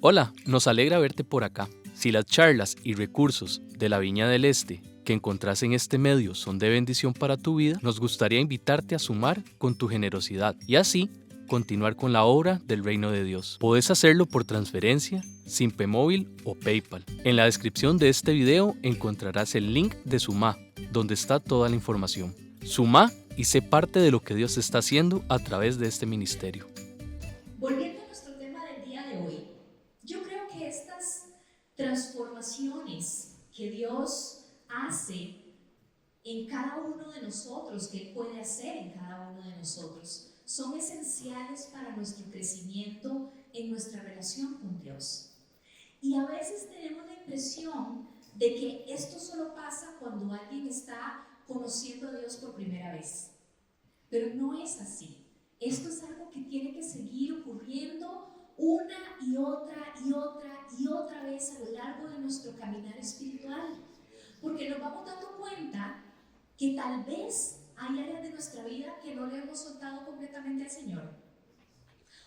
Hola, nos alegra verte por acá. Si las charlas y recursos de la Viña del Este que encontrás en este medio son de bendición para tu vida, nos gustaría invitarte a sumar con tu generosidad y así continuar con la obra del reino de Dios. Podés hacerlo por transferencia, Simpe Móvil o PayPal. En la descripción de este video encontrarás el link de Sumá, donde está toda la información. Sumá y sé parte de lo que Dios está haciendo a través de este ministerio. Volviendo a nuestro tema del día de hoy, yo creo que estas transformaciones que Dios hace en cada uno de nosotros, que Él puede hacer en cada uno de nosotros, son esenciales para nuestro crecimiento en nuestra relación con Dios. Y a veces tenemos la impresión de que esto solo pasa cuando alguien está conociendo a Dios por primera vez. Pero no es así. Esto es algo que tiene que seguir ocurriendo una y otra y otra y otra vez a lo largo de nuestro caminar espiritual. Porque nos vamos dando cuenta que tal vez hay áreas de nuestra vida que no le hemos soltado completamente al Señor.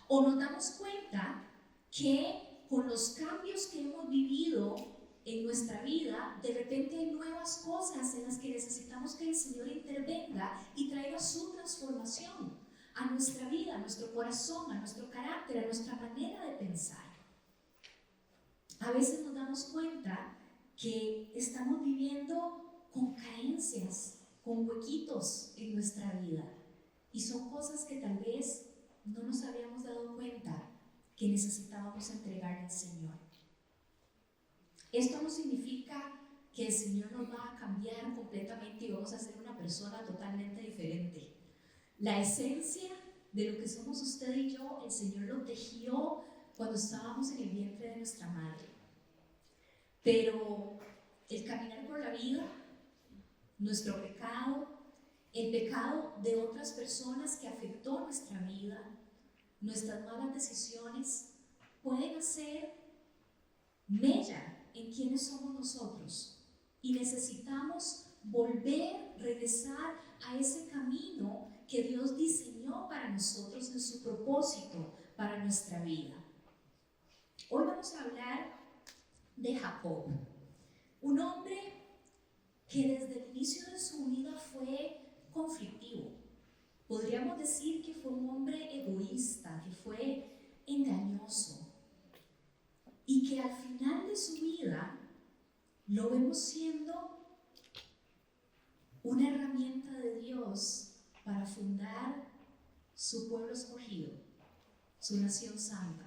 O nos damos cuenta que con los cambios que hemos vivido en nuestra vida, de repente hay nuevas cosas en las que necesitamos que el Señor intervenga y traiga su transformación a nuestra vida, a nuestro corazón, a nuestro carácter, a nuestra manera de pensar. A veces nos damos cuenta que estamos viviendo con carencias, con huequitos en nuestra vida. Y son cosas que tal vez no nos habíamos dado cuenta que necesitábamos entregarle al Señor. Esto no significa que el Señor nos va a cambiar completamente y vamos a ser una persona totalmente diferente. La esencia de lo que somos usted y yo, el Señor lo tejió cuando estábamos en el vientre de nuestra madre. Pero el caminar por la vida, nuestro pecado, el pecado de otras personas que afectó nuestra vida, nuestras malas decisiones, pueden hacer mella en quienes somos nosotros. Y necesitamos volver, regresar a ese camino que Dios diseñó para nosotros en su propósito para nuestra vida. Hoy vamos a hablar de Jacob, un hombre que desde el inicio de su vida fue conflictivo. Podríamos decir que fue un hombre egoísta, que fue engañoso y que al final de su vida lo vemos siendo una herramienta de Dios para fundar su pueblo escogido, su nación santa.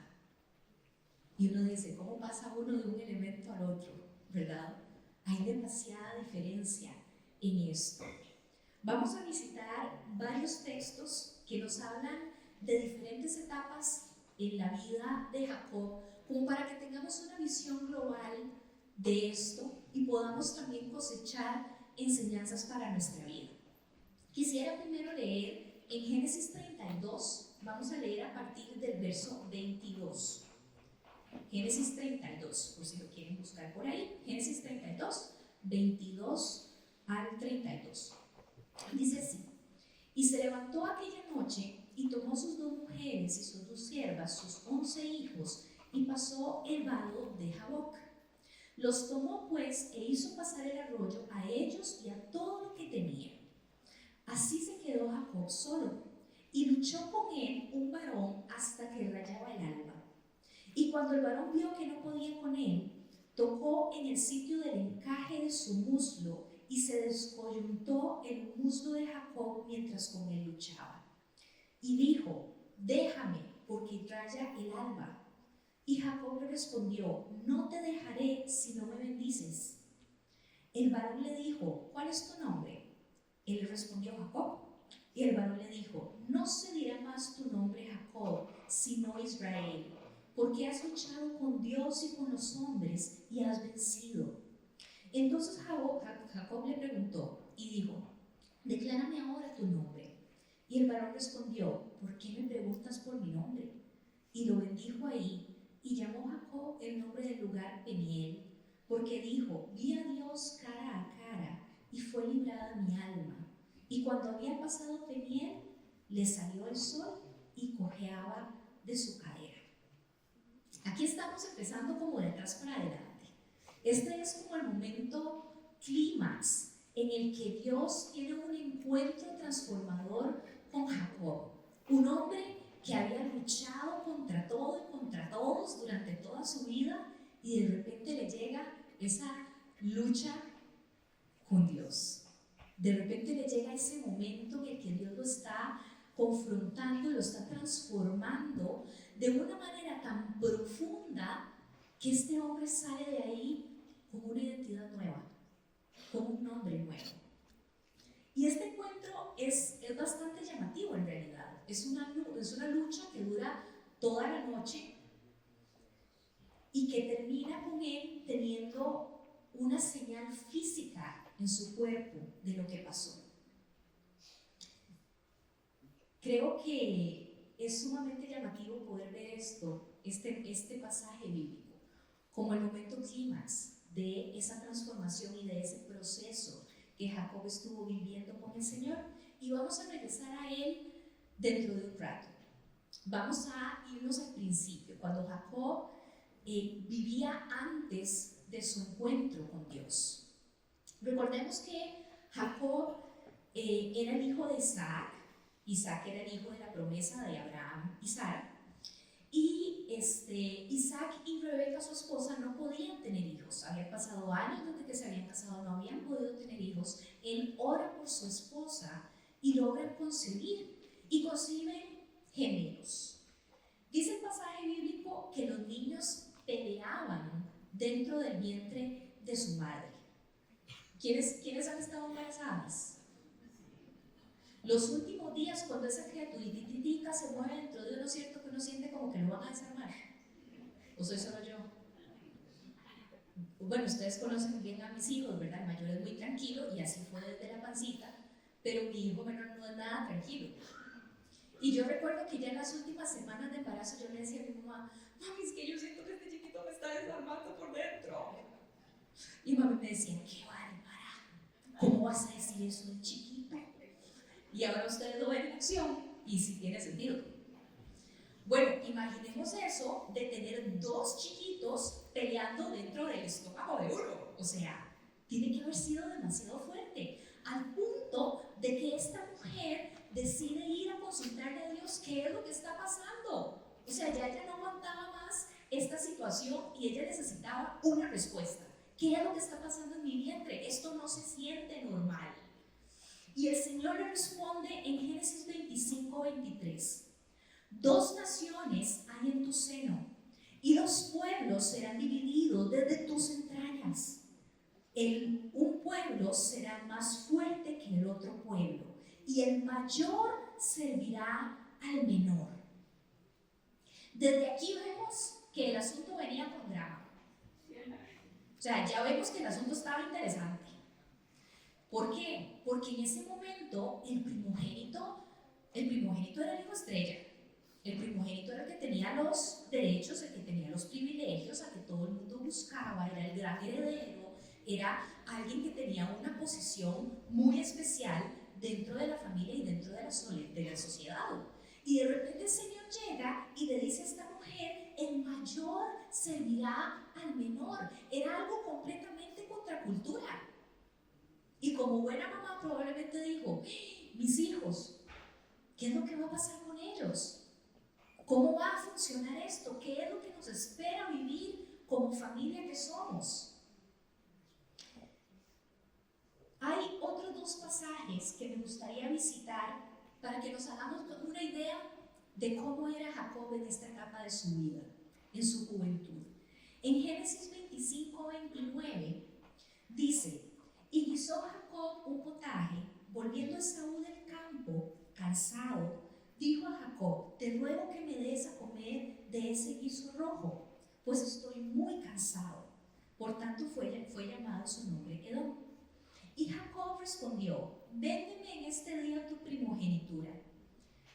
Y uno dice, ¿cómo pasa uno de un elemento al otro? ¿Verdad? Hay demasiada diferencia en esto. Vamos a visitar varios textos que nos hablan de diferentes etapas en la vida de Jacob, como para que tengamos una visión global de esto y podamos también cosechar enseñanzas para nuestra vida. Quisiera primero leer en Génesis 32, vamos a leer a partir del verso 22. Génesis 32, por si lo quieren buscar por ahí. Génesis 32, 22 al 32. Dice así: y se levantó aquella noche y tomó sus dos mujeres y sus dos siervas, sus 11 hijos, y pasó el vado de Jaboc. Los tomó pues e hizo pasar el arroyo a ellos y a todo lo que tenía. Así se quedó Jacob solo, y luchó con él un varón hasta que rayaba el alba. Y cuando el varón vio que no podía con él, tocó en el sitio del encaje de su muslo y se descoyuntó el muslo de Jacob mientras con él luchaba. Y dijo: déjame, porque raya el alba. Y Jacob le respondió: no te dejaré si no me bendices. El varón le dijo: ¿cuál es tu nombre? Él le respondió: Jacob. Y el varón le dijo: no se dirá más tu nombre Jacob, sino Israel, porque has luchado con Dios y con los hombres y has vencido. Entonces Jacob le preguntó y dijo: declárame ahora tu nombre. Y el varón respondió: ¿por qué me preguntas por mi nombre? Y lo bendijo ahí, y llamó Jacob el nombre del lugar Peniel, porque dijo: vi a Dios cara a cara, y fue librada mi alma. Y cuando había pasado Peniel, le salió el sol y cojeaba de su cadera. Aquí estamos empezando como de atrás para adelante. Este es como el momento clímax en el que Dios tiene un encuentro transformador con Jacob, un hombre que había luchado contra todo y contra todos durante toda su vida, y de repente le llega esa lucha con Dios. De repente le llega ese momento en el que Dios lo está confrontando y lo está transformando de una manera tan profunda que este hombre sale de ahí con una identidad nueva, con un nombre nuevo. Y este encuentro es bastante llamativo en realidad. Es una lucha que dura toda la noche y que termina con él teniendo una señal física en su cuerpo de lo que pasó. Creo que es sumamente llamativo poder ver este pasaje bíblico, como el momento clímax de esa transformación y de ese proceso que Jacob estuvo viviendo con el Señor. Y vamos a regresar a él dentro de un rato. Vamos a irnos al principio, cuando Jacob vivía antes de su encuentro con Dios. Recordemos que Jacob era el hijo de Isaac. Isaac era el hijo de la promesa de Abraham y Sara. Y Isaac y Rebeca, su esposa, no podían tener hijos. Habían pasado años desde que se habían casado, no habían podido tener hijos. Él ora por su esposa y logran concebir. Y conciben gemelos. Dice el pasaje bíblico que los niños peleaban dentro del vientre de su madre. ¿Quiénes han estado embarazadas? Los últimos días, cuando esa criaturita se mueve dentro de uno, cierto que uno siente como que lo van a desarmar. ¿O soy solo yo? Bueno, ustedes conocen bien a mis hijos, ¿verdad? El mayor es muy tranquilo y así fue desde la pancita, pero mi hijo menor no es nada tranquilo. Y yo recuerdo que ya en las últimas semanas de embarazo yo le decía a mi mamá: mami, es que yo siento que este chiquito me está desarmando por dentro. Y mami me decía: qué bárbara, ¿cómo vas a decir eso de chiquito? Y ahora ustedes lo ven en acción y sí tiene sentido. Bueno, imaginemos eso de tener dos chiquitos peleando dentro del estómago de uno. O sea, tiene que haber sido demasiado fuerte, al punto de que esta mujer decide ir a consultarle a Dios qué es lo que está pasando. O sea, ya ella no aguantaba más esta situación y ella necesitaba una respuesta. ¿Qué es lo que está pasando en mi vientre? Esto no se siente normal. Y el Señor le responde en Génesis 25:23. Dos naciones hay en tu seno, y los pueblos serán divididos desde tus entrañas. Un pueblo será más fuerte que el otro pueblo, y el mayor servirá al menor. Desde aquí vemos que el asunto venía con drama. O sea, ya vemos que el asunto estaba interesante. ¿Por qué? Porque en ese momento el primogénito era el hijo estrella. El primogénito era el que tenía los derechos, el que tenía los privilegios, a que todo el mundo buscaba, era el gran heredero, era alguien que tenía una posición muy especial dentro de la familia y dentro de la sociedad. Y de repente el Señor llega y le dice a esta mujer: el mayor servirá al menor. Era algo completamente contracultura. Y como buena mamá probablemente dijo: mis hijos, ¿qué es lo que va a pasar con ellos? ¿Cómo va a funcionar esto? ¿Qué es lo que nos espera vivir como familia que somos? Hay otros dos pasajes que me gustaría visitar para que nos hagamos una idea de cómo era Jacob en esta etapa de su vida, en su juventud. En Génesis 25:29 dice: y guisó Jacob un potaje, volviendo Esaú del campo, cansado, dijo a Jacob: te ruego que me des a comer de ese guiso rojo, pues estoy muy cansado. Por tanto fue llamado su nombre Edom. Y Jacob respondió: véndeme en este día tu primogenitura.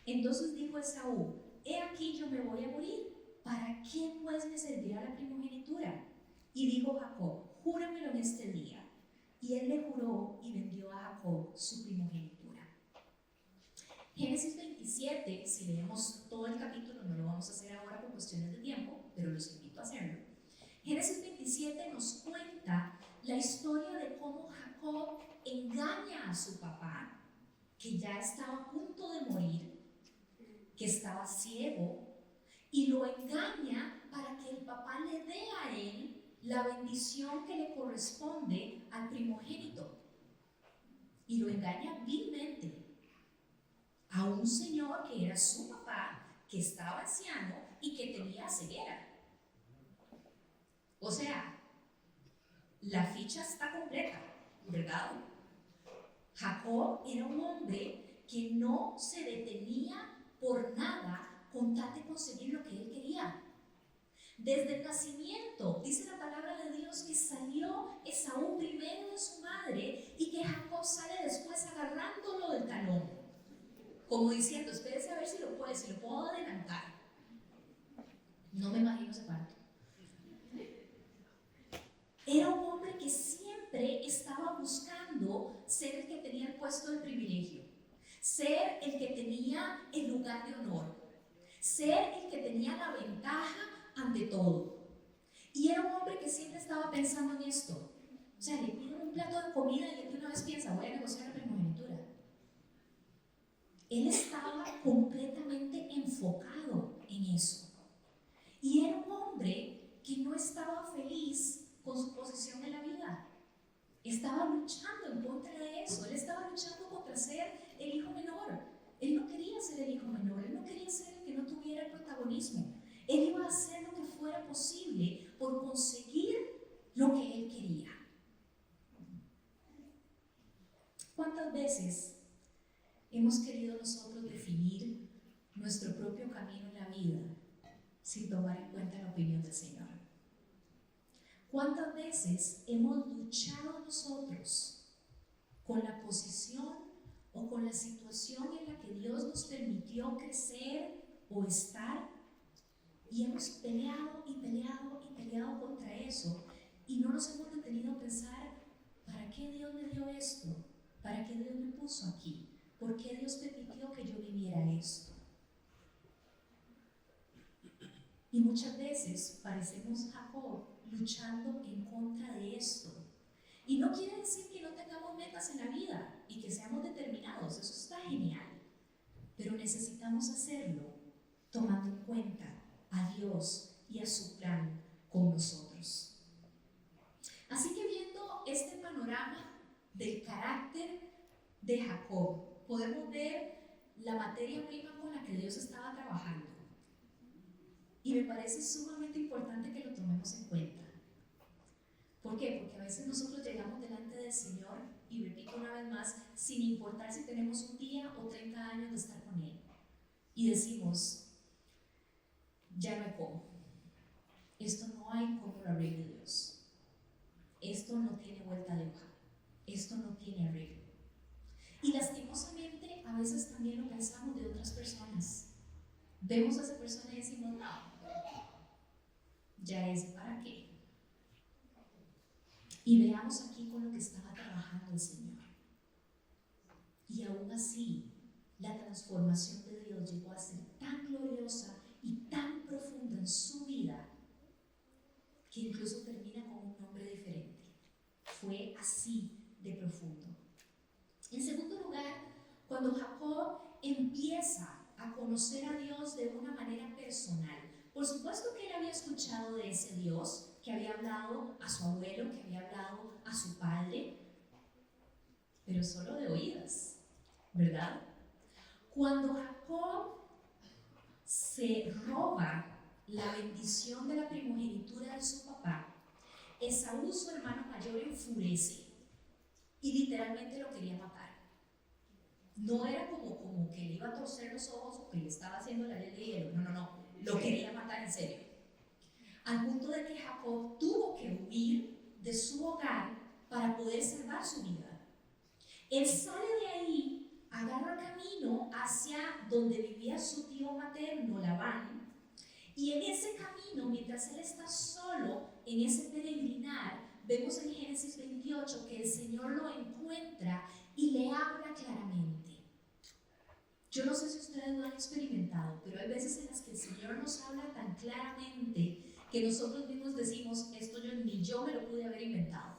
Entonces dijo Esaú: he aquí yo me voy a morir, ¿para qué pues me servirá la primogenitura? Y dijo Jacob: júramelo en este día. Y él le juró y vendió a Jacob su primogenitura. Génesis 27, si leemos todo el capítulo, no lo vamos a hacer ahora por cuestiones de tiempo, pero los invito Génesis 27 nos cuenta la historia de cómo Jacob engaña a su papá, que ya estaba a punto de morir, que estaba ciego, y lo engaña para que el papá le dé a él la bendición que le corresponde al primogénito. Y lo engaña vilmente a un señor que era su papá, que estaba anciano y que tenía ceguera. O sea, la ficha está completa, ¿verdad? Jacob era un hombre que no se detenía por nada con tal de conseguir lo que él quería. Desde el nacimiento, dice la palabra de Dios, que salió Esaú primero de su madre y que Jacob sale después agarrándolo del talón, como diciendo, espérese a ver si lo puedo adelantar. No me imagino ese parto. Era un hombre que siempre estaba buscando ser el que tenía el puesto de privilegio, ser el que tenía el lugar de honor, ser el que tenía la ventaja ante todo. Y era un hombre que siempre estaba pensando en esto. O sea, le piden un plato de comida y él de una vez piensa, voy a negociar la primogenitura. Él estaba completamente enfocado en eso. Y era un hombre que no estaba feliz con su posición en la vida. Estaba luchando en contra de eso. Él estaba luchando contra ser el hijo menor. Él no quería ser el hijo menor. Él no quería ser el que no tuviera el protagonismo. Él iba a hacer lo que fuera posible por conseguir lo que él quería. ¿Cuántas veces hemos querido nosotros definir nuestro propio camino en la vida sin tomar en cuenta la opinión del Señor? ¿Cuántas veces hemos luchado nosotros con la posición o con la situación en la que Dios nos permitió crecer o estar? Y hemos peleado y peleado y peleado contra eso y no nos hemos detenido a pensar, ¿para qué Dios me dio esto? ¿Para qué Dios me puso aquí? ¿Por qué Dios permitió que yo viviera esto? Y muchas veces parecemos Jacob luchando en contra de esto. Y no quiere decir que no tengamos metas en la vida y que seamos determinados, eso está genial. Pero necesitamos hacerlo tomando en cuenta a Dios y a su plan con nosotros. Así que viendo este panorama del carácter de Jacob, podemos ver la materia prima con la que Dios estaba trabajando. Y me parece sumamente importante que lo tomemos en cuenta. ¿Por qué? Porque a veces nosotros llegamos delante del Señor, y repito una vez más, sin importar si tenemos un día o 30 años de estar con Él. Y decimos, ya no hay cómo. Esto no hay cómo lo arregle Dios. Esto no tiene vuelta de hoja. Esto no tiene arreglo. Y lastimosamente a veces también lo pensamos de otras personas. Vemos a esa persona y decimos, no, ya es para qué. Y veamos aquí con lo que estaba trabajando el Señor. Y aún así, la transformación de Dios llegó a ser tan gloriosa y tan profunda en su vida que incluso termina con un nombre diferente. Fue así de profundo. En segundo lugar, cuando Jacob empieza a conocer a Dios de una manera personal, por supuesto que él había escuchado de ese Dios, que había hablado a su abuelo, que había hablado a su padre, pero solo de oídas, ¿verdad? Cuando Jacob se roba la bendición de la primogenitura de su papá, Esaú, su hermano mayor, enfurece y literalmente lo quería matar. No era como que le iba a torcer los ojos o que le estaba haciendo la ley de hielo, no, lo quería matar en serio. Al punto de que Jacob tuvo que huir de su hogar para poder salvar su vida. Él sale de ahí, agarra camino hacia donde vivía su tío materno, Labán, y en ese camino, mientras él está solo en ese peregrinar, vemos en Génesis 28 que el Señor lo encuentra y le habla claramente. Yo no sé si ustedes lo han experimentado, pero hay veces en las que el Señor nos habla tan claramente que que nosotros mismos decimos, esto ni yo me lo pude haber inventado.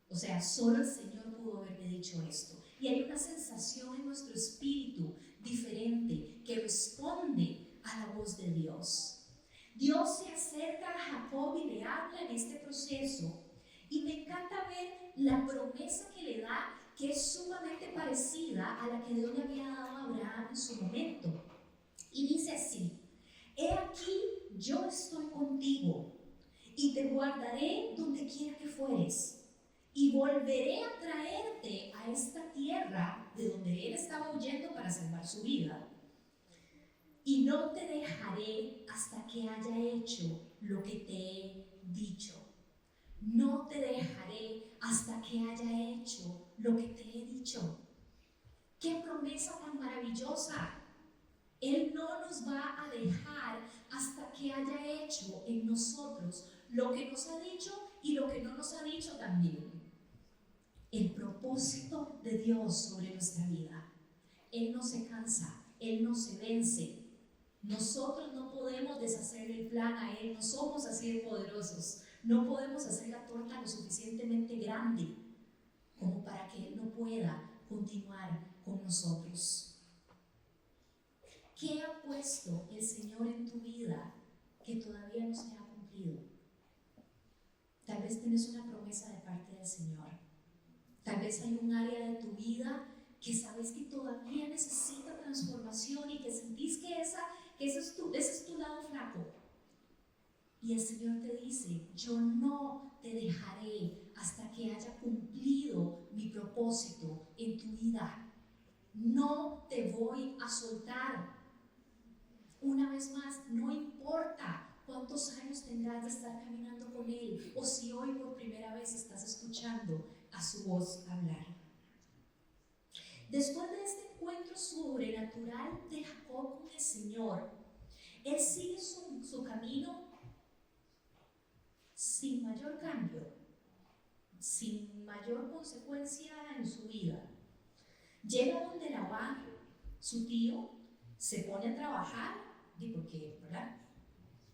O sea, solo el Señor pudo haberme dicho esto. Y hay una sensación en nuestro espíritu diferente que responde a la voz de Dios. Dios se acerca a Jacob y le habla en este proceso. Y me encanta ver la promesa que le da, que es sumamente parecida a la que Dios le había dado a Abraham en su momento. Y dice así: he aquí, yo estoy contigo y te guardaré donde quiera que fueres, y volveré a traerte a esta tierra de donde él estaba huyendo para salvar su vida, y no te dejaré hasta que haya hecho lo que te he dicho. No te dejaré hasta que haya hecho lo que te he dicho. ¡Qué promesa tan maravillosa! Él no nos va a dejar hasta que haya hecho en nosotros lo que nos ha dicho y lo que no nos ha dicho también. El propósito de Dios sobre nuestra vida. Él no se cansa, Él no se vence. Nosotros no podemos deshacerle el plan a Él, no somos así de poderosos. No podemos hacer la torta lo suficientemente grande como para que Él no pueda continuar con nosotros. ¿Qué ha puesto el Señor en tu vida que todavía no se ha cumplido? Tal vez tienes una promesa de parte del Señor. Tal vez hay un área de tu vida que sabes que todavía necesita transformación y que sentís que ese es tu lado flaco. Y el Señor te dice: yo no te dejaré hasta que haya cumplido mi propósito en tu vida. No te voy a soltar. Una vez más, no importa cuántos años tendrás de estar caminando con Él, o si hoy por primera vez estás escuchando a su voz hablar. Después de este encuentro sobrenatural de Jacob con el Señor, él sigue su camino sin mayor cambio, sin mayor consecuencia en su vida. Llega donde Labán, su tío, se pone a trabajar, porque, ¿verdad?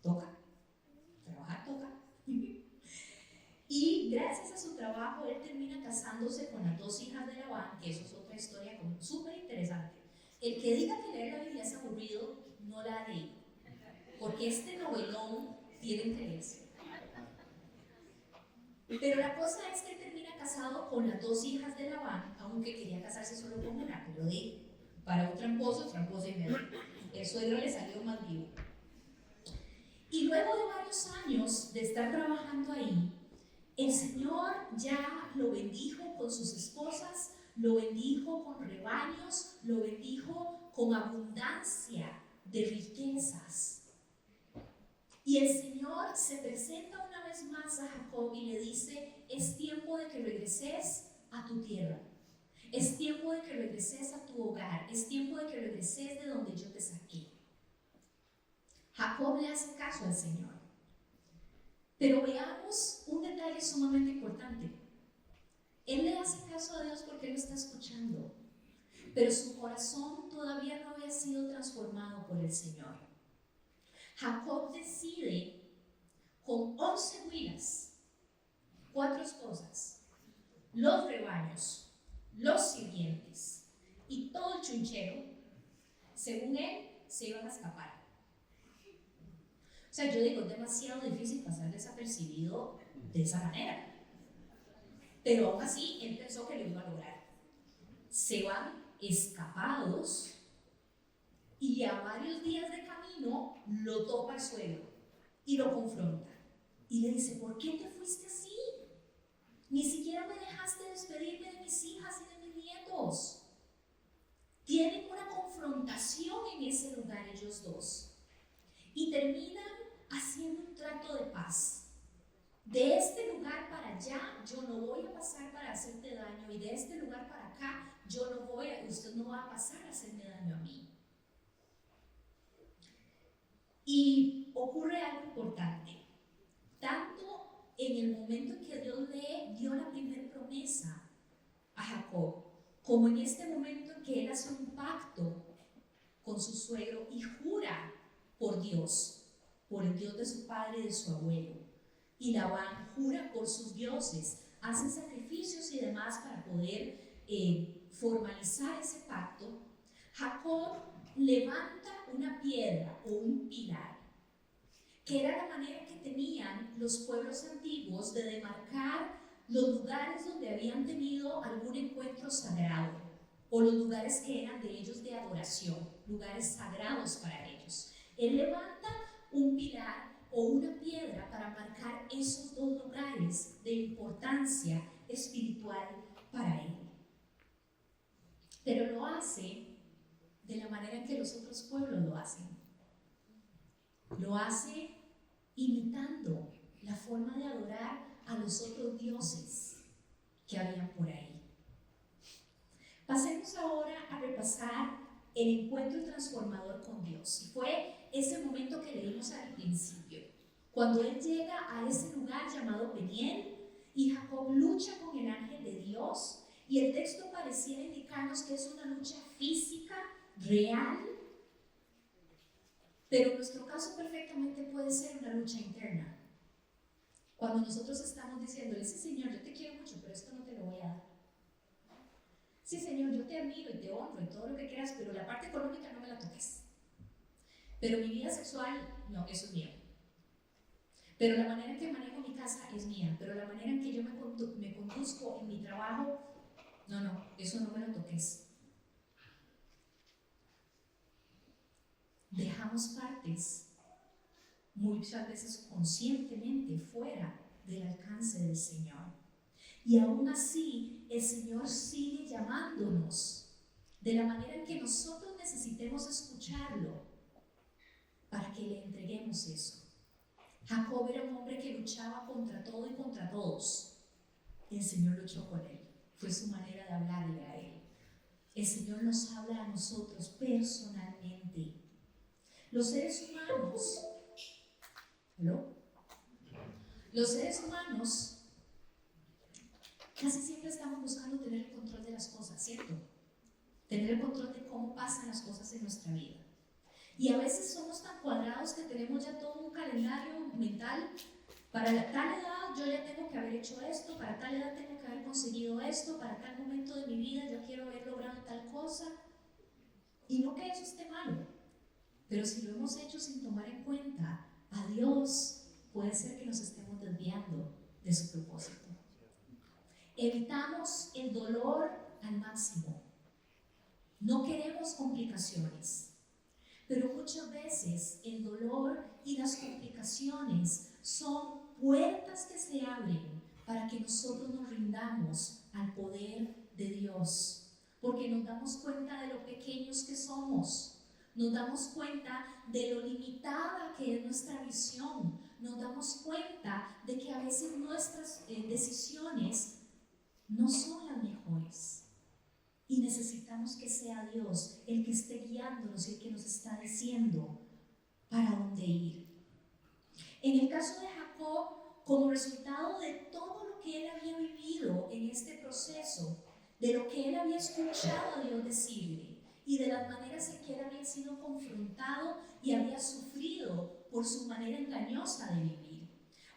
Trabajar toca. Y gracias a su trabajo, él termina casándose con las dos hijas de Labán, que eso es otra historia súper interesante. El que diga que leer la Biblia es aburrido, no la ha leído, porque este novelón tiene que leerse. Pero la cosa es que él termina casado con las dos hijas de Labán, aunque quería casarse solo con una, pero para un tramposo y medio. El suegro le salió más vivo. Y luego de varios años de estar trabajando ahí, el Señor ya lo bendijo con sus esposas, lo bendijo con rebaños, lo bendijo con abundancia de riquezas. Y el Señor se presenta una vez más a Jacob y le dice: es tiempo de que regreses a tu tierra, es tiempo de que regreses a tu hogar, es tiempo de que regreses de donde yo te saqué. Jacob le hace caso al Señor. Pero veamos un detalle sumamente importante. Él le hace caso a Dios porque él lo está escuchando, pero su corazón todavía no había sido transformado por el Señor. Jacob decide, con 11 huilas, 4 esposas, los rebaños, los sirvientes y todo el chunchero, según él, se iban a escapar. O sea, yo digo, es demasiado difícil pasar desapercibido de esa manera. Pero aún así, él pensó que lo iba a lograr. Se van escapados y a varios días de camino lo topa el suegro y lo confronta. Y le dice: ¿por qué te fuiste así? Ni siquiera me dejaste despedirme de mis hijas y de mis nietos. Tienen una confrontación en ese lugar ellos dos. Y terminan haciendo un trato de paz. De este lugar para allá yo no voy a pasar para hacerte daño, y de este lugar para acá usted no va a pasar a hacerme daño a mí. Y ocurre algo importante. Tanto en el momento en que Dios le dio la primera promesa a Jacob, como en este momento en que él hace un pacto con su suegro y jura por Dios, por el Dios de su padre y de su abuelo. Y Labán jura por sus dioses, hace sacrificios y demás para poder formalizar ese pacto. Jacob levanta una piedra o un pilar, que era la manera que tenían los pueblos antiguos de demarcar los lugares donde habían tenido algún encuentro sagrado, o los lugares que eran de ellos de adoración, lugares sagrados para ellos. Él levanta un pilar o una piedra para marcar esos dos lugares de importancia espiritual para él. Pero lo hace de la manera en que los otros pueblos lo hacen. Lo hace imitando la forma de adorar a los otros dioses que habían por ahí. Pasemos ahora a repasar el encuentro transformador con Dios. Y fue ese momento que leímos al principio, cuando él llega a ese lugar llamado Peniel y Jacob lucha con el ángel de Dios, y el texto pareciera indicarnos que es una lucha física, real, pero en nuestro caso perfectamente puede ser una lucha interna. Cuando nosotros estamos diciéndole, sí Señor, yo te quiero mucho, pero esto no te lo voy a dar. Sí Señor, yo te admiro y te honro y todo lo que quieras, pero la parte económica no me la toques. Pero mi vida sexual, no, eso es mío. Pero la manera en que manejo mi casa es mía. Pero la manera en que yo me conduzco en mi trabajo, no, eso no me lo toques. Dejamos partes muchas veces conscientemente fuera del alcance del Señor. Y aún así, el Señor sigue llamándonos de la manera en que nosotros necesitemos escucharlo para que le entreguemos eso. Jacob era un hombre que luchaba contra todo y contra todos. Y el Señor luchó con él. Fue su manera de hablarle a él. El Señor nos habla a nosotros personalmente. Los seres humanos, ¿no? Los seres humanos casi siempre estamos buscando tener el control de las cosas, ¿cierto? Tener el control de cómo pasan las cosas en nuestra vida. Y a veces somos tan cuadrados que tenemos ya todo un calendario mental. Para tal edad yo ya tengo que haber hecho esto, para tal edad tengo que haber conseguido esto, para tal momento de mi vida yo quiero haber logrado tal cosa. Y no que eso esté malo, pero si lo hemos hecho sin tomar en cuenta a Dios, puede ser que nos estemos desviando de su propósito. Evitamos el dolor al máximo. No queremos complicaciones. Pero muchas veces el dolor y las complicaciones son puertas que se abren para que nosotros nos rindamos al poder de Dios. Porque nos damos cuenta de lo pequeños que somos. Nos damos cuenta de lo limitada que es nuestra visión. Nos damos cuenta de que a veces nuestras decisiones no son las mejores. Y necesitamos que sea Dios el que esté guiándonos y el que nos está diciendo para dónde ir. En el caso de Jacob, como resultado de todo lo que él había vivido en este proceso, de lo que él había escuchado a Dios decirle y de las maneras en que él había sido confrontado y había sufrido por su manera engañosa de vivir,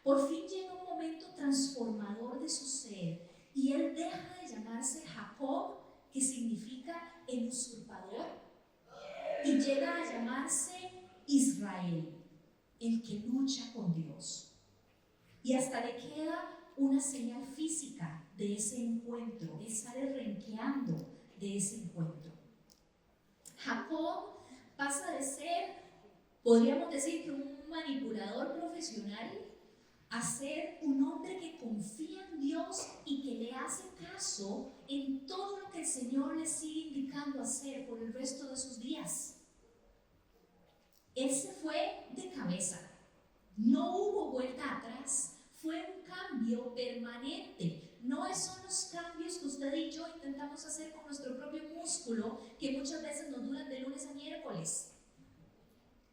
por fin llega un momento transformador de su ser y él deja de llamarse Jacob, que significa el usurpador, y llega a llamarse Israel, el que lucha con Dios. Y hasta le queda una señal física de ese encuentro, él sale renqueando de ese encuentro. Jacob pasa de ser, podríamos decir que un manipulador profesional, a ser un hombre que confía en Dios y que le hace caso en todo lo que el Señor le sigue indicando hacer por el resto de sus días. Él se fue de cabeza, no hubo vuelta atrás, fue un cambio permanente. No son los cambios que usted y yo intentamos hacer con nuestro propio músculo, que muchas veces nos duran de lunes a miércoles.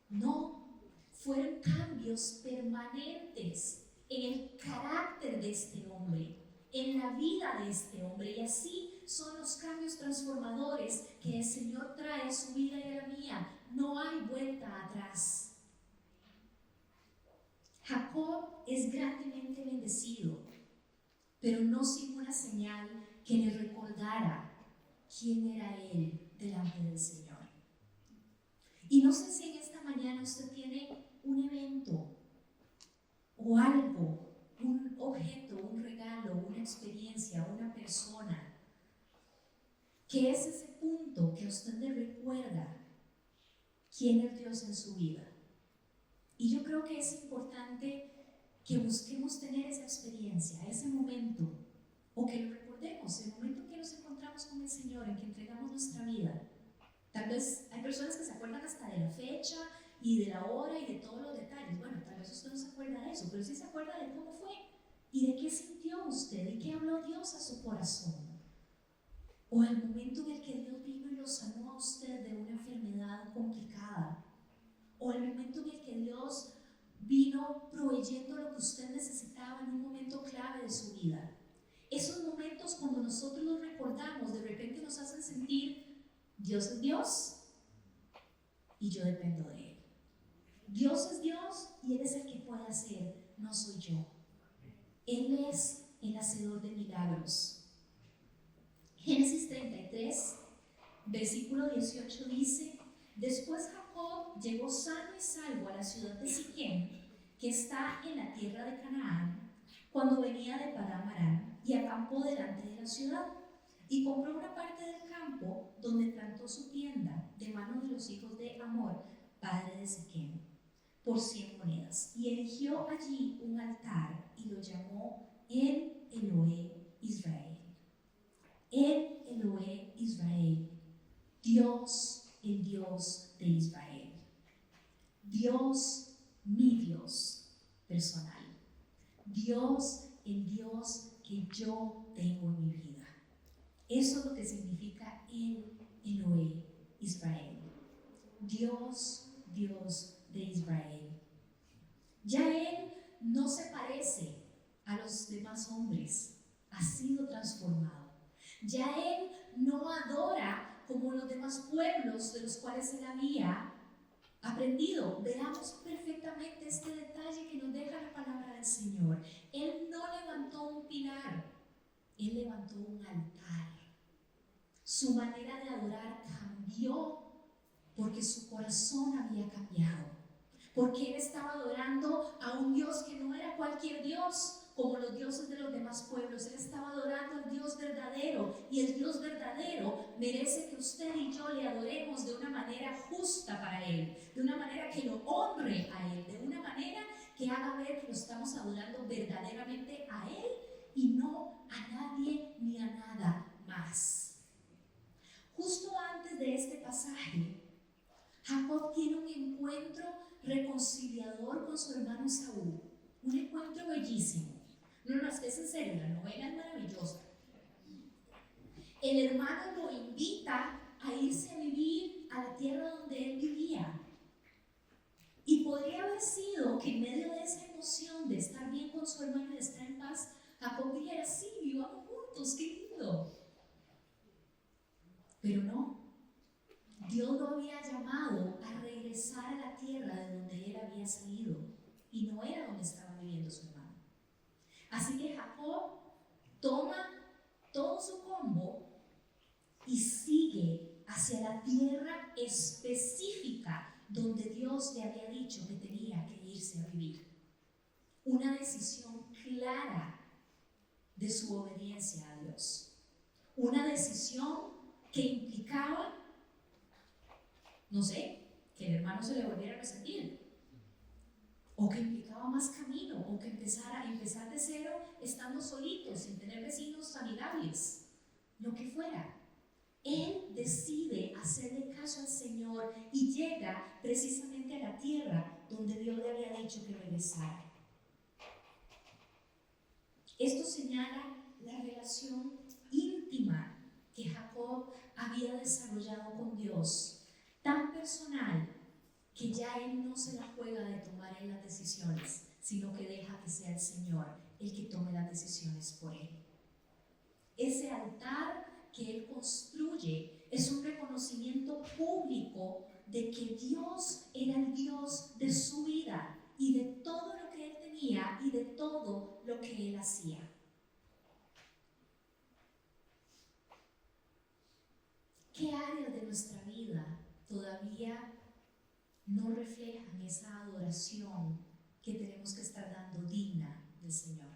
No, fueron cambios permanentes en el carácter de este hombre, en la vida de este hombre, y así son los cambios transformadores que el Señor trae a su vida y a la mía. No hay vuelta atrás. Jacob es grandemente bendecido, pero no sin una señal que le recordara quién era él delante del Señor. Y no sé si en esta mañana usted tiene un evento o algo, un objeto, un regalo, una experiencia, una persona, que es ese punto que a usted le recuerda quién es Dios en su vida. Y yo creo que es importante que busquemos tener esa experiencia, ese momento, o que lo recordemos, el momento en que nos encontramos con el Señor, en que entregamos nuestra vida. Tal vez hay personas que se acuerdan hasta de la fecha y de la hora y de todos los detalles. Bueno, tal vez usted no se acuerda de eso, pero sí se acuerda de cómo fue y de qué sintió usted y qué habló Dios a su corazón. O el momento en el que Dios vino y lo sanó a usted de una enfermedad complicada. O el momento en el que Dios vino proveyendo lo que usted necesitaba en un momento clave de su vida. Esos momentos, cuando nosotros los recordamos, de repente nos hacen sentir: Dios es Dios y yo dependo de Él. Dios es Dios y Él es el que puede hacer, no soy yo. Él es el hacedor de milagros. Génesis 33, versículo 18 dice: Después Jacob llegó sano y salvo a la ciudad de Siquem, que está en la tierra de Canaán, cuando venía de Padán Aram, y acampó delante de la ciudad. Y compró una parte del campo donde plantó su tienda de mano de los hijos de Hamor, padre de Siquem, por 100 monedas. Y erigió allí un altar y lo llamó El Elohe Israel. El Elohe Israel, Dios, el Dios de Israel. Dios, mi Dios personal. Dios, el Dios que yo tengo en mi vida. Eso es lo que significa el Elohe Israel. Dios, Dios de Israel. Ya Él no se parece a los demás hombres, ha sido transformado. Ya Él no adora como los demás pueblos de los cuales Él había aprendido. Veamos perfectamente este detalle que nos deja la palabra del Señor. Él no levantó un pilar, Él levantó un altar. Su manera de adorar cambió porque su corazón había cambiado. Porque Él estaba adorando a un Dios que no era cualquier Dios, como los dioses de los demás pueblos. Él estaba adorando al Dios verdadero, y el Dios verdadero merece que usted y yo le adoremos de una manera justa para Él, de una manera que lo honre a Él, de una manera que haga ver que lo estamos adorando verdaderamente a Él y no a nadie ni a nada más. Justo antes de este pasaje, Jacob tiene un encuentro reconciliador con su hermano Esaú, un encuentro bellísimo. No, es que es en serio, la novela es maravillosa. El hermano lo invita a irse a vivir a la tierra donde él vivía. Y podría haber sido que en medio de esa emoción de estar bien con su hermano y de estar en paz, Jacob dijera: sí, vivamos juntos, qué lindo. Pero no. Dios lo había llamado a regresar a la tierra de donde él había salido, y no era donde estaba viviendo su hermano. Así que Jacob toma todo su combo y sigue hacia la tierra específica donde Dios le había dicho que tenía que irse a vivir. Una decisión clara de su obediencia a Dios. Una decisión que implicaba, no sé, que el hermano se le volviera a resentir, o que implicaba más camino, o que empezar de cero estando solitos, sin tener vecinos amigables, lo que fuera. Él decide hacerle caso al Señor y llega precisamente a la tierra donde Dios le había dicho que regresara. Esto señala la relación íntima que Jacob había desarrollado con Dios, tan personal que ya él no se la juega de tomar en las decisiones, sino que deja que sea el Señor el que tome las decisiones por él. Ese altar que él construye es un reconocimiento público de que Dios era el Dios de su vida y de todo lo que él tenía y de todo lo que él hacía. ¿Qué áreas de nuestra vida todavía no reflejan esa adoración que tenemos que estar dando digna del Señor?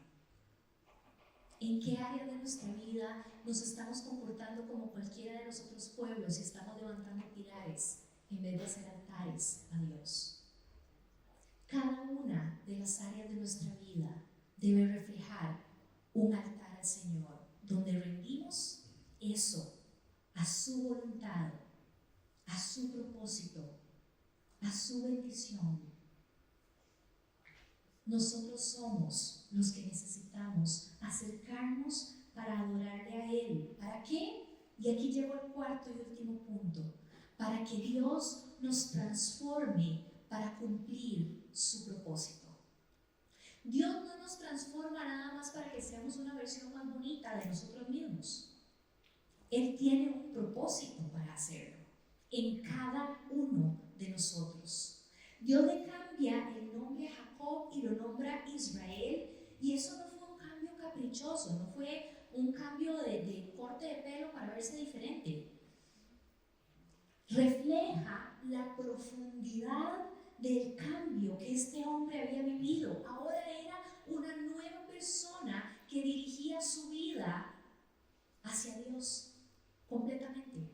¿En qué área de nuestra vida nos estamos comportando como cualquiera de los otros pueblos y estamos levantando pilares en vez de hacer altares a Dios? Cada una de las áreas de nuestra vida debe reflejar un altar al Señor, donde rendimos eso a su voluntad, a su propósito, a su bendición. Nosotros somos los que necesitamos acercarnos para adorarle a Él. ¿Para qué? Y aquí llego al cuarto y último punto. Para que Dios nos transforme para cumplir su propósito. Dios no nos transforma nada más para que seamos una versión más bonita de nosotros mismos. Él tiene un propósito para hacerlo en cada uno de nosotros. Dios le cambia el nombre a Jacob y lo nombra Israel, y eso no fue un cambio caprichoso, no fue un cambio de corte de pelo para verse diferente. Refleja la profundidad del cambio que este hombre había vivido. Ahora era una nueva persona que dirigía su vida hacia Dios completamente,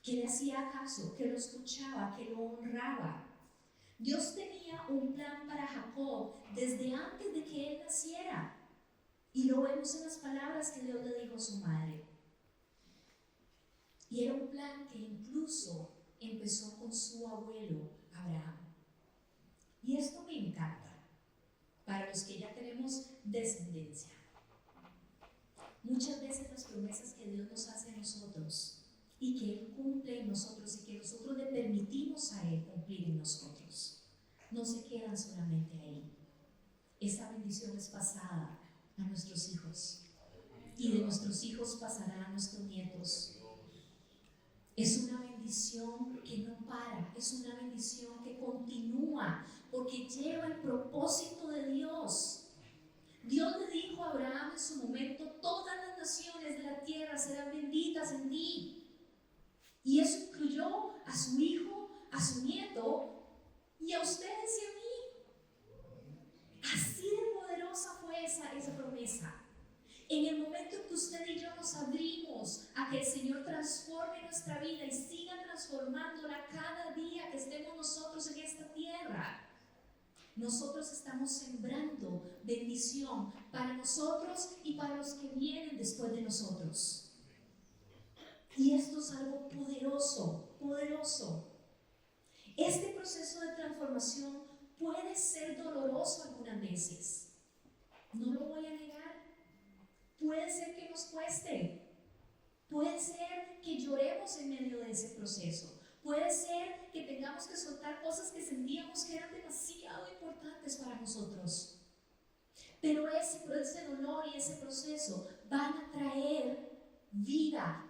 que le hacía caso, que lo escuchaba, que lo honraba. Dios tenía un plan para Jacob desde antes de que él naciera, y lo vemos en las palabras que Dios le dijo a su madre. Y era un plan que incluso empezó con su abuelo Abraham. Y esto me encanta para los que ya tenemos descendencia. Muchas veces las promesas que Dios nos hace a nosotros y que Él cumple en nosotros y que nosotros le permitimos a Él cumplir en nosotros, no se quedan solamente ahí. Esa bendición es pasada a nuestros hijos, y de nuestros hijos pasará a nuestros nietos. Es una bendición que no para, es una bendición que continúa, porque lleva el propósito de Dios. Dios le dijo a Abraham en su momento: todas las naciones de la tierra serán benditas en ti. Y eso incluyó a su hijo, a su nieto y a ustedes y a mí. Así de poderosa fue esa promesa. En el momento en que usted y yo nos abrimos a que el Señor transforme nuestra vida y siga transformándola cada día que estemos nosotros en esta tierra, nosotros estamos sembrando bendición para nosotros y para los que vienen después de nosotros. Y esto es algo poderoso, poderoso. Este proceso de transformación puede ser doloroso algunas veces. No lo voy a negar. Puede ser que nos cueste. Puede ser que lloremos en medio de ese proceso. Puede ser que tengamos que soltar cosas que sentíamos que eran demasiado importantes para nosotros. Pero ese dolor y ese proceso van a traer vida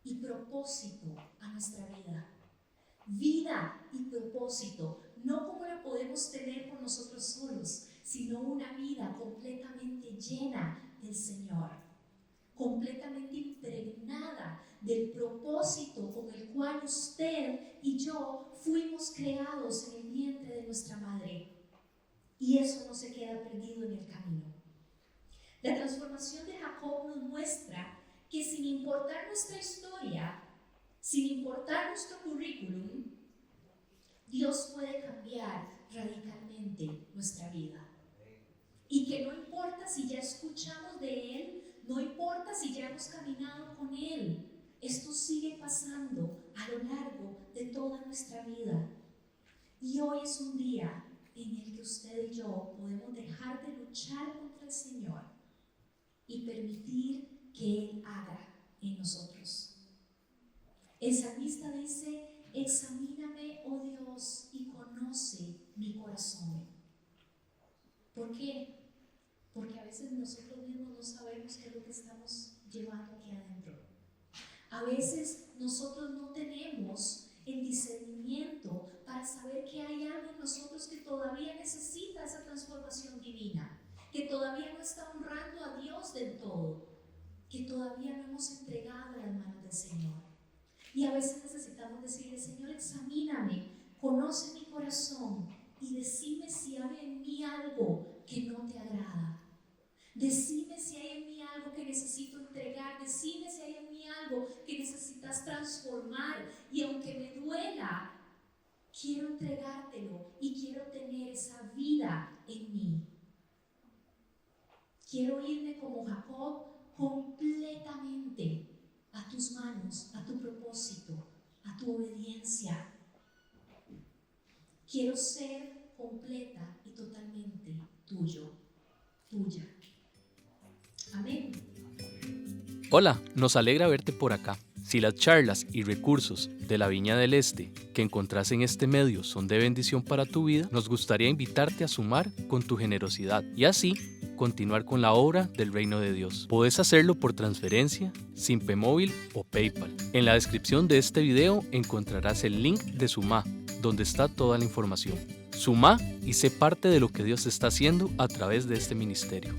y propósito a nuestra vida. Vida y propósito, no como la podemos tener por nosotros solos, sino una vida completamente llena del Señor, completamente impregnada del propósito con el cual usted y yo fuimos creados en el vientre de nuestra madre. Y eso no se queda perdido en el camino. La transformación de Jacob nos muestra que sin importar nuestra historia, sin importar nuestro currículum, Dios puede cambiar radicalmente nuestra vida. Y que no importa si ya escuchamos de Él, no importa si ya hemos caminado con Él, esto sigue pasando a lo largo de toda nuestra vida. Y hoy es un día en el que usted y yo podemos dejar de luchar contra el Señor y permitir que Él haga en nosotros. El salmista dice: examíname, oh Dios, y conoce mi corazón. ¿Por qué? Porque a veces nosotros mismos no sabemos qué es lo que estamos llevando aquí adentro. A veces nosotros no tenemos el discernimiento para saber que hay algo en nosotros que todavía necesita necesita esa transformación divina, que todavía no está honrando a Dios del todo, que todavía no hemos entregado en las manos del Señor. Y a veces necesitamos decirle: Señor, examíname, conoce mi corazón y decime si hay en mí algo que no te agrada. Decime si hay en mí algo que necesito entregar, decime si hay en mí algo que necesitas transformar, y aunque me duela, quiero entregártelo y quiero tener esa vida en mí. Quiero irme como Jacob completamente a tus manos, a tu propósito, a tu obediencia. Quiero ser completa y totalmente tuyo, tuya. Amén. Hola, nos alegra verte por acá. Si las charlas y recursos de la Viña del Este que encontrás en este medio son de bendición para tu vida, nos gustaría invitarte a sumar con tu generosidad y así continuar con la obra del reino de Dios. Puedes hacerlo por transferencia, Simpe Móvil o PayPal. En la descripción de este video encontrarás el link de Sumá, donde está toda la información. Sumá y sé parte de lo que Dios está haciendo a través de este ministerio.